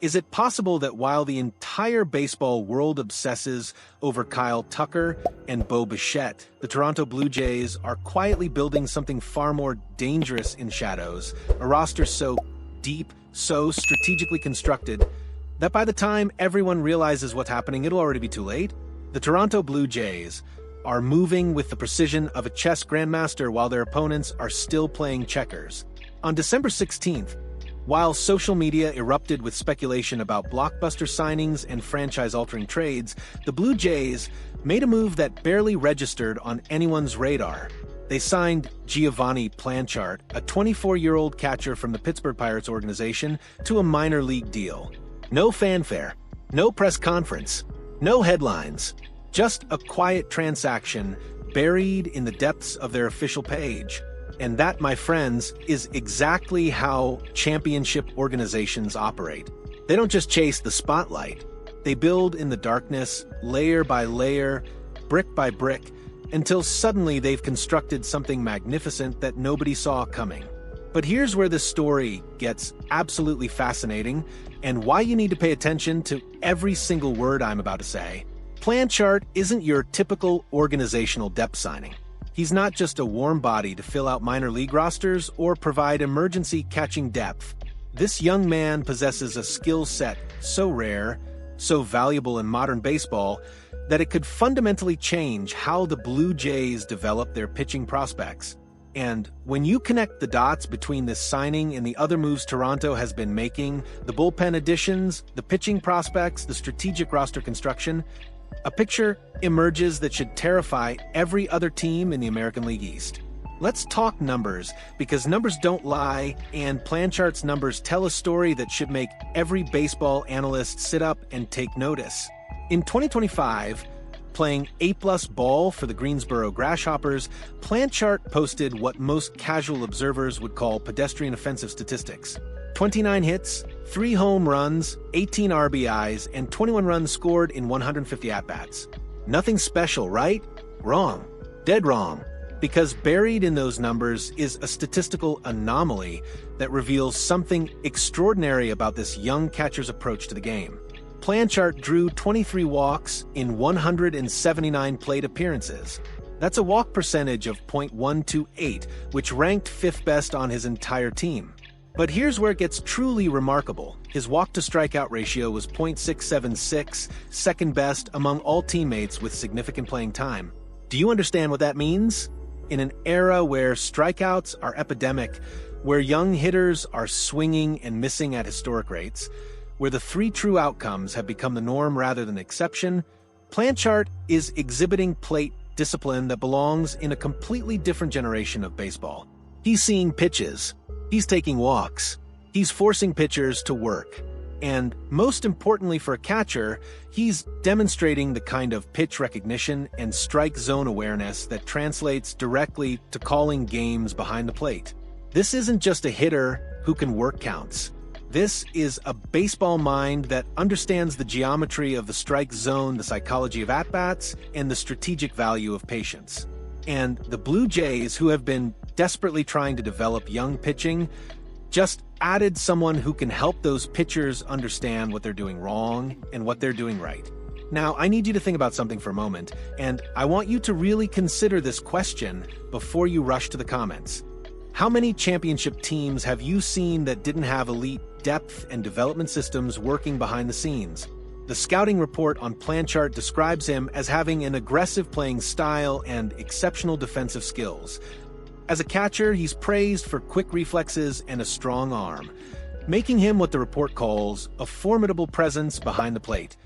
Is it possible that while the entire baseball world obsesses over Kyle Tucker and Bo Bichette, the Toronto Blue Jays are quietly building something far more dangerous in shadows, a roster so deep, so strategically constructed, that by the time everyone realizes what's happening, it'll already be too late? The Toronto Blue Jays are moving with the precision of a chess grandmaster while their opponents are still playing checkers. On December 16th, while social media erupted with speculation about blockbuster signings and franchise-altering trades, the Blue Jays made a move that barely registered on anyone's radar. They signed Giovani Planchart, a 24-year-old catcher from the Pittsburgh Pirates organization, to a minor league deal. No fanfare, no press conference, no headlines, just a quiet transaction buried in the depths of their official page. And that, my friends, is exactly how championship organizations operate. They don't just chase the spotlight. They build in the darkness, layer by layer, brick by brick, until suddenly they've constructed something magnificent that nobody saw coming. But here's where this story gets absolutely fascinating, and why you need to pay attention to every single word I'm about to say. Planchart isn't your typical organizational depth signing. He's not just a warm body to fill out minor league rosters or provide emergency catching depth. This young man possesses a skill set so rare, so valuable in modern baseball, that it could fundamentally change how the Blue Jays develop their pitching prospects. And when you connect the dots between this signing and the other moves Toronto has been making, the bullpen additions, the pitching prospects, the strategic roster construction, a picture emerges that should terrify every other team in the American League East. Let's talk numbers, because numbers don't lie, and Planchart's numbers tell a story that should make every baseball analyst sit up and take notice. In 2025, playing A+ ball for the Greensboro Grasshoppers, Planchart posted what most casual observers would call pedestrian offensive statistics. 29 hits, 3 home runs, 18 RBIs, and 21 runs scored in 150 at-bats. Nothing special, right? Wrong. Dead wrong. Because buried in those numbers is a statistical anomaly that reveals something extraordinary about this young catcher's approach to the game. Planchart drew 23 walks in 179 plate appearances. That's a walk percentage of .128, which ranked 5th best on his entire team. But here's where it gets truly remarkable. His walk-to-strikeout ratio was .676, second best among all teammates with significant playing time. Do you understand what that means? In an era where strikeouts are epidemic, where young hitters are swinging and missing at historic rates, where the 3 true outcomes have become the norm rather than exception, Planchart is exhibiting plate discipline that belongs in a completely different generation of baseball. He's seeing pitches. He's taking walks. He's forcing pitchers to work. And most importantly for a catcher, he's demonstrating the kind of pitch recognition and strike zone awareness that translates directly to calling games behind the plate. This isn't just a hitter who can work counts. This is a baseball mind that understands the geometry of the strike zone, the psychology of at-bats, and the strategic value of patience. And the Blue Jays, who have been desperately trying to develop young pitching, just added someone who can help those pitchers understand what they're doing wrong and what they're doing right. Now, I need you to think about something for a moment, and I want you to really consider this question before you rush to the comments. How many championship teams have you seen that didn't have elite depth and development systems working behind the scenes? The scouting report on Planchart describes him as having an aggressive playing style and exceptional defensive skills. As a catcher, he's praised for quick reflexes and a strong arm, making him what the report calls a formidable presence behind the plate.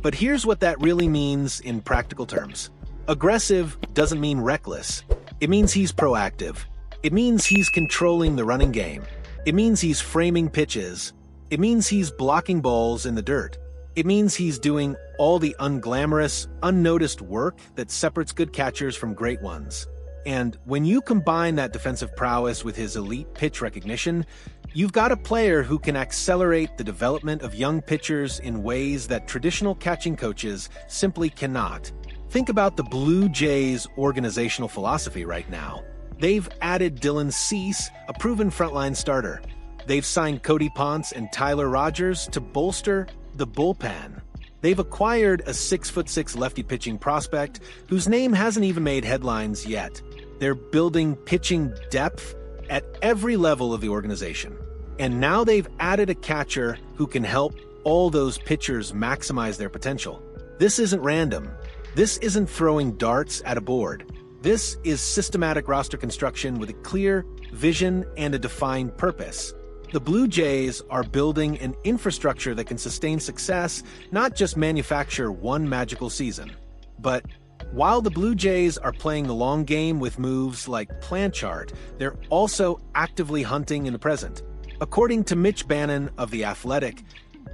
But here's what that really means in practical terms. Aggressive doesn't mean reckless. It means he's proactive. It means he's controlling the running game. It means he's framing pitches. It means he's blocking balls in the dirt. It means he's doing all the unglamorous, unnoticed work that separates good catchers from great ones. And when you combine that defensive prowess with his elite pitch recognition, you've got a player who can accelerate the development of young pitchers in ways that traditional catching coaches simply cannot. Think about the Blue Jays' organizational philosophy right now. They've added Dylan Cease, a proven frontline starter. They've signed Cody Ponce and Tyler Rogers to bolster the bullpen. They've acquired a 6'6" lefty pitching prospect whose name hasn't even made headlines yet. They're building pitching depth at every level of the organization. And now they've added a catcher who can help all those pitchers maximize their potential. This isn't random. This isn't throwing darts at a board. This is systematic roster construction with a clear vision and a defined purpose. The Blue Jays are building an infrastructure that can sustain success, not just manufacture one magical season. But while the Blue Jays are playing the long game with moves like Planchart, they're also actively hunting in the present. According to Mitch Bannon of The Athletic,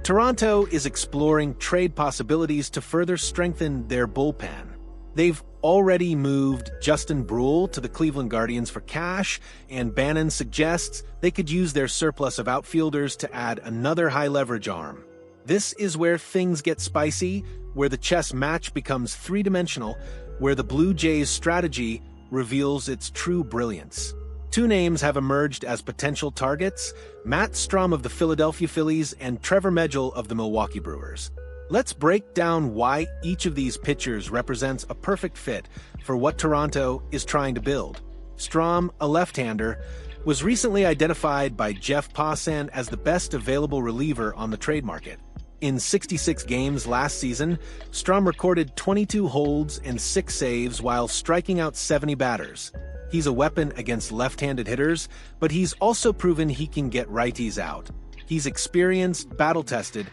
Toronto is exploring trade possibilities to further strengthen their bullpen. They've already moved Justin Brule to the Cleveland Guardians for cash, and Bannon suggests they could use their surplus of outfielders to add another high-leverage arm. This is where things get spicy, where the chess match becomes three-dimensional, where the Blue Jays' strategy reveals its true brilliance. Two names have emerged as potential targets: Matt Strahm of the Philadelphia Phillies and Trevor Megill of the Milwaukee Brewers. Let's break down why each of these pitchers represents a perfect fit for what Toronto is trying to build. Strahm, a left-hander, was recently identified by Jeff Passan as the best available reliever on the trade market. In 66 games last season, Strahm recorded 22 holds and 6 saves while striking out 70 batters. He's a weapon against left-handed hitters, but he's also proven he can get righties out. He's experienced, battle-tested,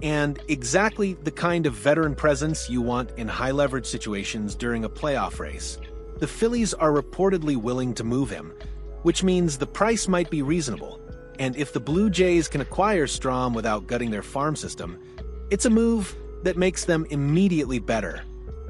and exactly the kind of veteran presence you want in high-leverage situations during a playoff race. The Phillies are reportedly willing to move him, which means the price might be reasonable. And if the Blue Jays can acquire Strahm without gutting their farm system, it's a move that makes them immediately better.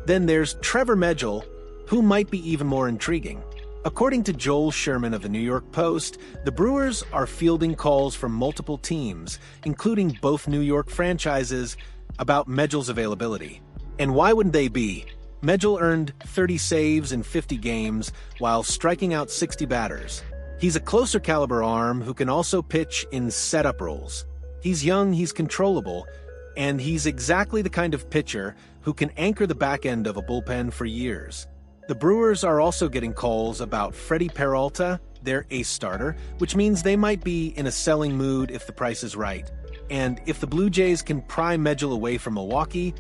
Then there's Trevor Megill, who might be even more intriguing. According to Joel Sherman of the New York Post, the Brewers are fielding calls from multiple teams, including both New York franchises, about Megill's availability. And why wouldn't they be? Megill earned 30 saves in 50 games while striking out 60 batters. He's a closer caliber arm who can also pitch in setup roles. He's young, he's controllable, and he's exactly the kind of pitcher who can anchor the back end of a bullpen for years. The Brewers are also getting calls about Freddie Peralta, their ace starter, which means they might be in a selling mood if the price is right. And if the Blue Jays can pry Megill away from Milwaukee,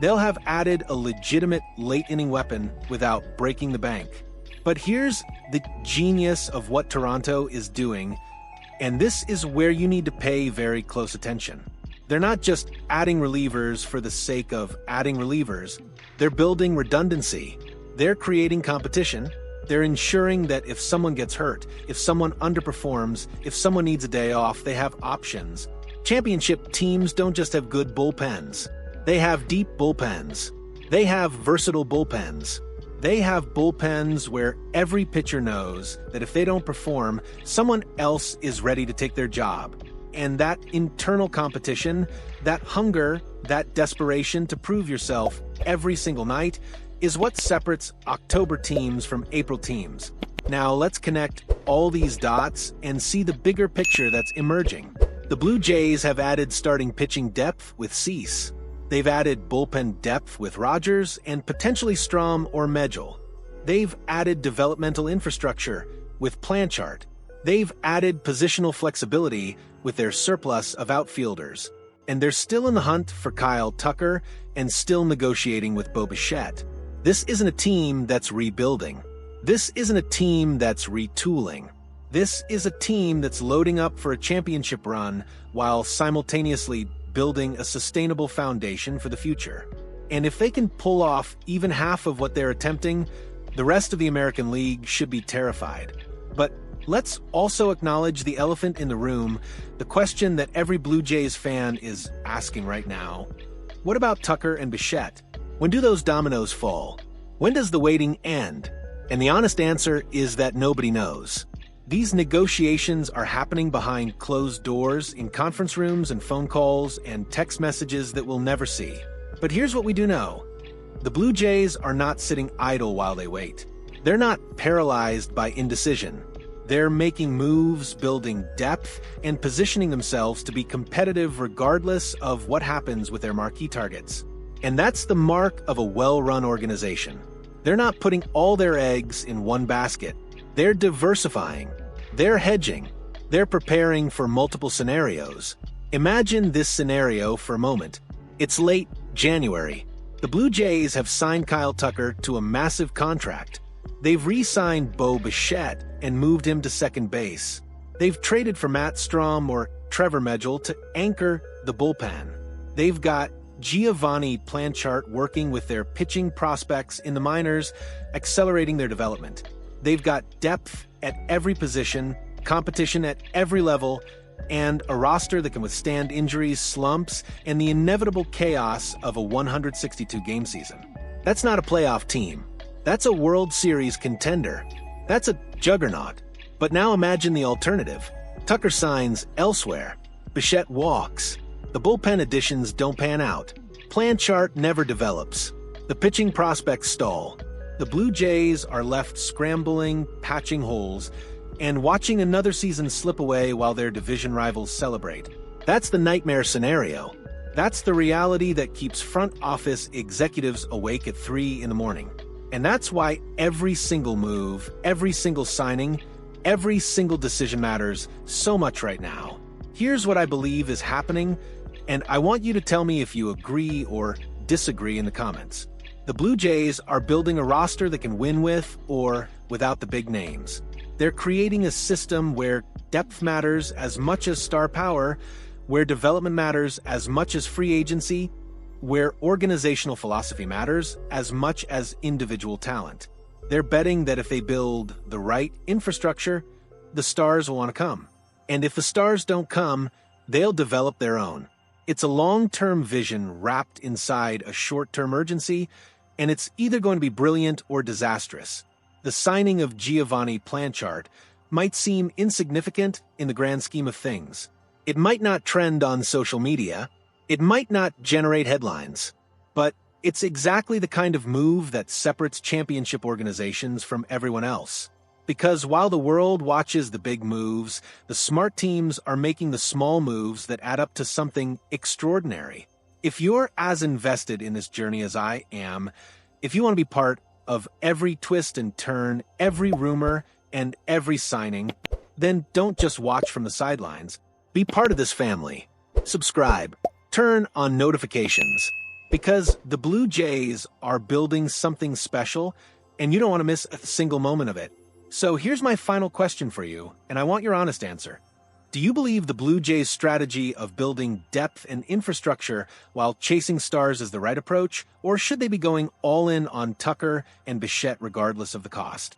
they'll have added a legitimate late-inning weapon without breaking the bank. But here's the genius of what Toronto is doing, and this is where you need to pay very close attention. They're not just adding relievers for the sake of adding relievers. They're building redundancy. They're creating competition. They're ensuring that if someone gets hurt, if someone underperforms, if someone needs a day off, they have options. Championship teams don't just have good bullpens. They have deep bullpens. They have versatile bullpens. They have bullpens where every pitcher knows that if they don't perform, someone else is ready to take their job. And that internal competition, that hunger, that desperation to prove yourself every single night is what separates October teams from April teams. Now let's connect all these dots and see the bigger picture that's emerging. The Blue Jays have added starting pitching depth with Cease. They've added bullpen depth with Rogers and potentially Strahm or Megill. They've added developmental infrastructure with Planchart. They've added positional flexibility with their surplus of outfielders. And they're still in the hunt for Kyle Tucker and still negotiating with Bo Bichette. This isn't a team that's rebuilding. This isn't a team that's retooling. This is a team that's loading up for a championship run while simultaneously building a sustainable foundation for the future. And if they can pull off even half of what they're attempting, the rest of the American League should be terrified. But let's also acknowledge the elephant in the room, the question that every Blue Jays fan is asking right now. What about Tucker and Bichette? When do those dominoes fall? When does the waiting end? And the honest answer is that nobody knows. These negotiations are happening behind closed doors, in conference rooms and phone calls and text messages that we'll never see. But here's what we do know. The Blue Jays are not sitting idle while they wait. They're not paralyzed by indecision. They're making moves, building depth, and positioning themselves to be competitive regardless of what happens with their marquee targets. And that's the mark of a well-run organization. They're not putting all their eggs in one basket. They're diversifying. They're hedging. They're preparing for multiple scenarios. Imagine this scenario for a moment. It's late January. The Blue Jays have signed Kyle Tucker to a massive contract. They've re-signed Bo Bichette and moved him to second base. They've traded for Matt Strom or Trevor Megill to anchor the bullpen. They've got Giovani Planchart working with their pitching prospects in the minors, accelerating their development. They've got depth at every position, competition at every level, and a roster that can withstand injuries, slumps, and the inevitable chaos of a 162-game season. That's not a playoff team. That's a World Series contender. That's a juggernaut. But now imagine the alternative. Tucker signs elsewhere. Bichette walks. The bullpen additions don't pan out. Planchart never develops. The pitching prospects stall. The Blue Jays are left scrambling, patching holes, and watching another season slip away while their division rivals celebrate. That's the nightmare scenario. That's the reality that keeps front office executives awake at 3 in the morning. And that's why every single move, every single signing, every single decision matters so much right now. Here's what I believe is happening, and I want you to tell me if you agree or disagree in the comments. The Blue Jays are building a roster that can win with or without the big names. They're creating a system where depth matters as much as star power, where development matters as much as free agency, where organizational philosophy matters as much as individual talent. They're betting that if they build the right infrastructure, the stars will want to come. And if the stars don't come, they'll develop their own. It's a long-term vision wrapped inside a short-term urgency, and it's either going to be brilliant or disastrous. The signing of Giovani Planchart might seem insignificant in the grand scheme of things. It might not trend on social media. It might not generate headlines. But it's exactly the kind of move that separates championship organizations from everyone else. Because while the world watches the big moves, the smart teams are making the small moves that add up to something extraordinary. If you're as invested in this journey as I am, if you want to be part of every twist and turn, every rumor, and every signing, then don't just watch from the sidelines. Be part of this family. Subscribe. Turn on notifications. Because the Blue Jays are building something special, and you don't want to miss a single moment of it. So here's my final question for you, and I want your honest answer. Do you believe the Blue Jays' strategy of building depth and infrastructure while chasing stars is the right approach, or should they be going all in on Tucker and Bichette regardless of the cost?